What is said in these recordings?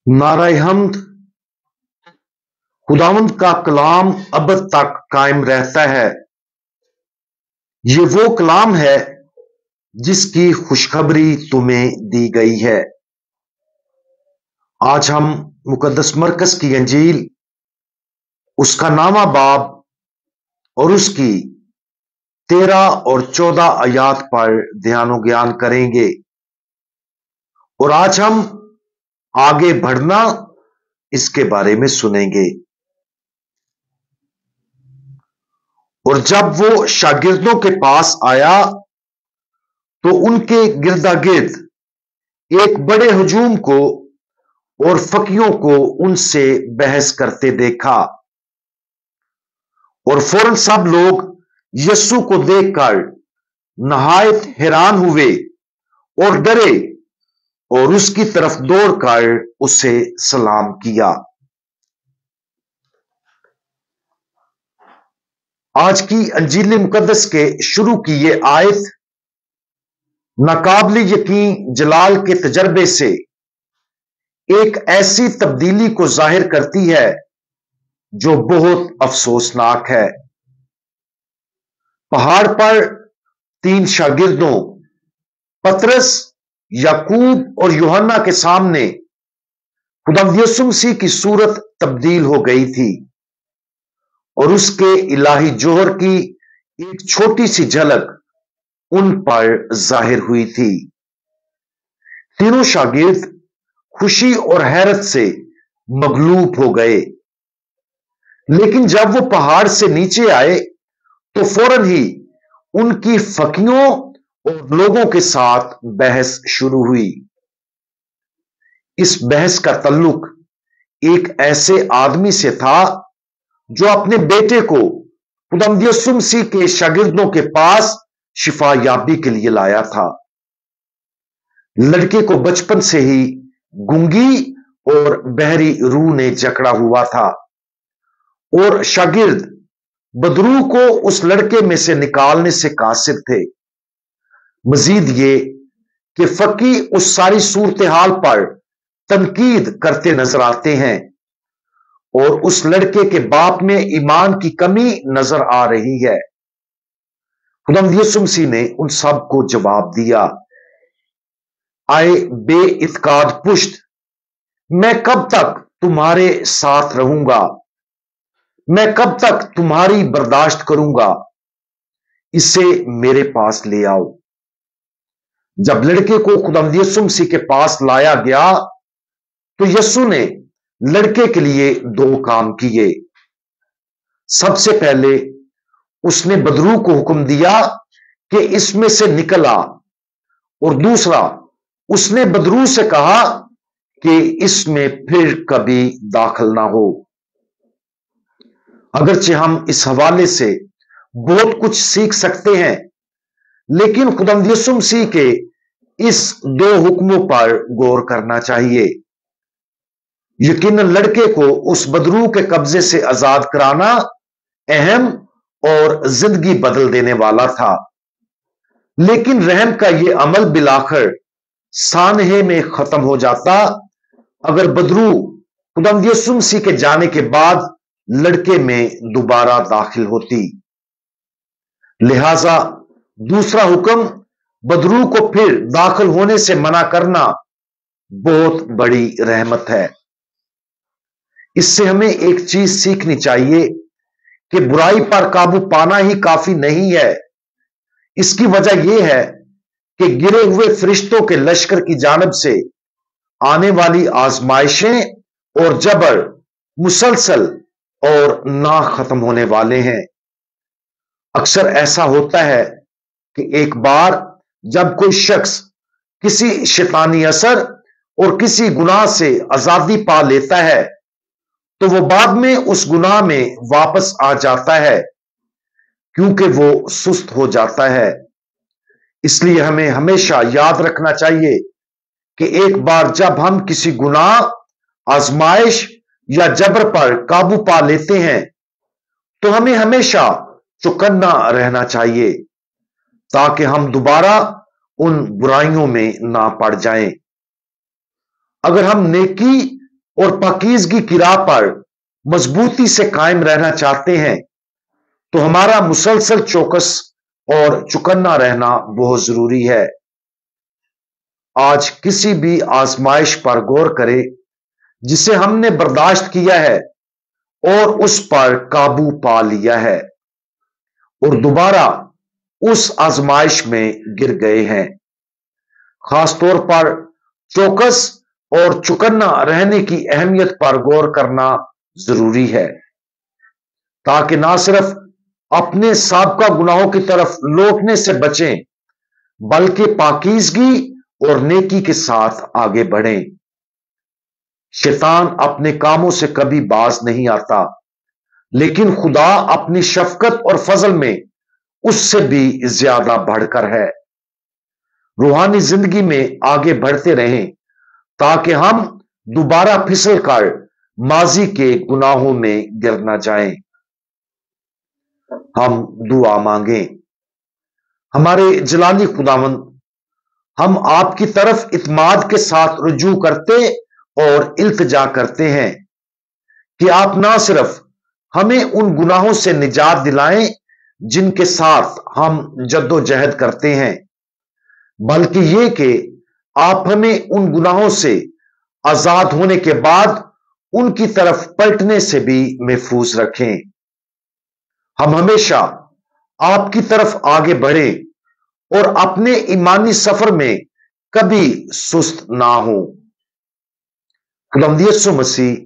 नाराए हम्द। खुदावंद का कलाम अब तक कायम रहता है। ये वो कलाम है जिसकी खुशखबरी तुम्हें दी गई है। आज हम मुकद्दस मरकस की अंजील, उसका 9वां बाब और उसकी 13 और 14 आयात पर ध्यान ज्ञान करेंगे। और आज हम आगे बढ़ना इसके बारे में सुनेंगे। और जब वो शागिर्दों के पास आया तो उनके गिरदा गिर्द एक बड़े हुजूम को और फकीयों को उनसे बहस करते देखा। और फौरन सब लोग यीशु को देखकर नहायत हैरान हुए और डरे और उसकी तरफ दौड़कर उसे सलाम किया। आज की अंजील मुकद्दस के शुरू की ये आयत नाकाबिल यकीन जलाल के तजर्बे से एक ऐसी तब्दीली को जाहिर करती है जो बहुत अफसोसनाक है। पहाड़ पर 3 शागिर्दों पतरस, याकूब और यूहन्ना के सामने खुदावंद यीशु मसीह की सूरत तब्दील हो गई थी और उसके इलाही जोहर की एक छोटी सी झलक उन पर जाहिर हुई थी। तीनों शागिर्द खुशी और हैरत से मगलूब हो गए, लेकिन जब वो पहाड़ से नीचे आए तो फौरन ही उनकी फकीयों और लोगों के साथ बहस शुरू हुई। इस बहस का तल्लुक एक ऐसे आदमी से था जो अपने बेटे को खुदावंद यीशु मसीह के शागिर्दों के पास शिफा याबी के लिए लाया था। लड़के को बचपन से ही गूंगी और बहरी रूह ने जकड़ा हुआ था और शागिर्द बदरू को उस लड़के में से निकालने से कासिर थे। मजीद ये कि फकी उस सारी सूरत हाल पर तनकीद करते नजर आते हैं और उस लड़के के बाप में ईमान की कमी नजर आ रही है। खुदावंद यीशु मसीह ने उन सब को जवाब दिया, आए बेइत्काद पुश्त, मैं कब तक तुम्हारे साथ रहूंगा? मैं कब तक तुम्हारी बर्दाश्त करूंगा? इसे मेरे पास ले आओ। जब लड़के को खुदावंद यीशु मसीह के पास लाया गया तो यीशु ने लड़के के लिए 2 काम किए। सबसे पहले उसने बदरू को हुक्म दिया कि इसमें से निकल आ, और दूसरा उसने बदरू से कहा कि इसमें फिर कभी दाखिल ना हो। अगरचे हम इस हवाले से बहुत कुछ सीख सकते हैं, लेकिन खुदावंद यीशु मसीह के इस 2 हुक्मों पर गौर करना चाहिए। यकीनन लड़के को उस बदरू के कब्जे से आजाद कराना अहम और जिंदगी बदल देने वाला था, लेकिन रहम का यह अमल बिलाखिर सानहे में खत्म हो जाता अगर बदरू खुदावंद यीशु मसीह के जाने के बाद लड़के में दोबारा दाखिल होती। लिहाजा दूसरा हुक्म बदरू को फिर दाखिल होने से मना करना बहुत बड़ी रहमत है। इससे हमें एक चीज सीखनी चाहिए कि बुराई पर काबू पाना ही काफी नहीं है। इसकी वजह यह है कि गिरे हुए फरिश्तों के लश्कर की जानिब से आने वाली आजमाइशें और जबर मुसलसल और ना खत्म होने वाले हैं। अक्सर ऐसा होता है कि एक बार जब कोई शख्स किसी शैतानी असर और किसी गुनाह से आजादी पा लेता है तो वो बाद में उस गुनाह में वापस आ जाता है, क्योंकि वो सुस्त हो जाता है। इसलिए हमें हमेशा याद रखना चाहिए कि एक बार जब हम किसी गुनाह, आजमाइश या जबर पर काबू पा लेते हैं तो हमें हमेशा चौकन्ना रहना चाहिए ताकि हम दोबारा उन बुराइयों में ना पड़ जाएं। अगर हम नेकी और पाकीज़गी की राह पर मजबूती से कायम रहना चाहते हैं तो हमारा मुसलसल चौकस और चौकन्ना रहना बहुत जरूरी है। आज किसी भी आजमाइश पर गौर करें जिसे हमने बर्दाश्त किया है और उस पर काबू पा लिया है और दोबारा उस आजमाइश में गिर गए हैं। खासतौर पर चौकस और चौकन्ना रहने की अहमियत पर गौर करना जरूरी है ताकि ना सिर्फ अपने साबका गुनाहों की तरफ लौटने से बचें बल्कि पाकीज़गी और नेकी के साथ आगे बढ़ें। शैतान अपने कामों से कभी बाज नहीं आता, लेकिन खुदा अपनी शफकत और फजल में उससे भी ज्यादा बढ़कर है। रूहानी जिंदगी में आगे बढ़ते रहें ताकि हम दोबारा फिसल कर माजी के गुनाहों में गिर न जाएं। हम दुआ मांगें। हमारे जलाली खुदावंद, हम आपकी तरफ इत्माद के साथ रुजू करते और इल्तिजा करते हैं कि आप ना सिर्फ हमें उन गुनाहों से निजात दिलाएं जिनके साथ हम जद्दोजहद करते हैं, बल्कि ये कि आप हमें उन गुनाहों से आजाद होने के बाद उनकी तरफ पलटने से भी महफूज रखें। हम हमेशा आपकी तरफ आगे बढ़ें और अपने ईमानी सफर में कभी सुस्त ना हो। खुदावंद यीशु मसीह,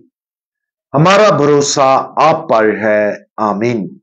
हमारा भरोसा आप पर है। आमीन।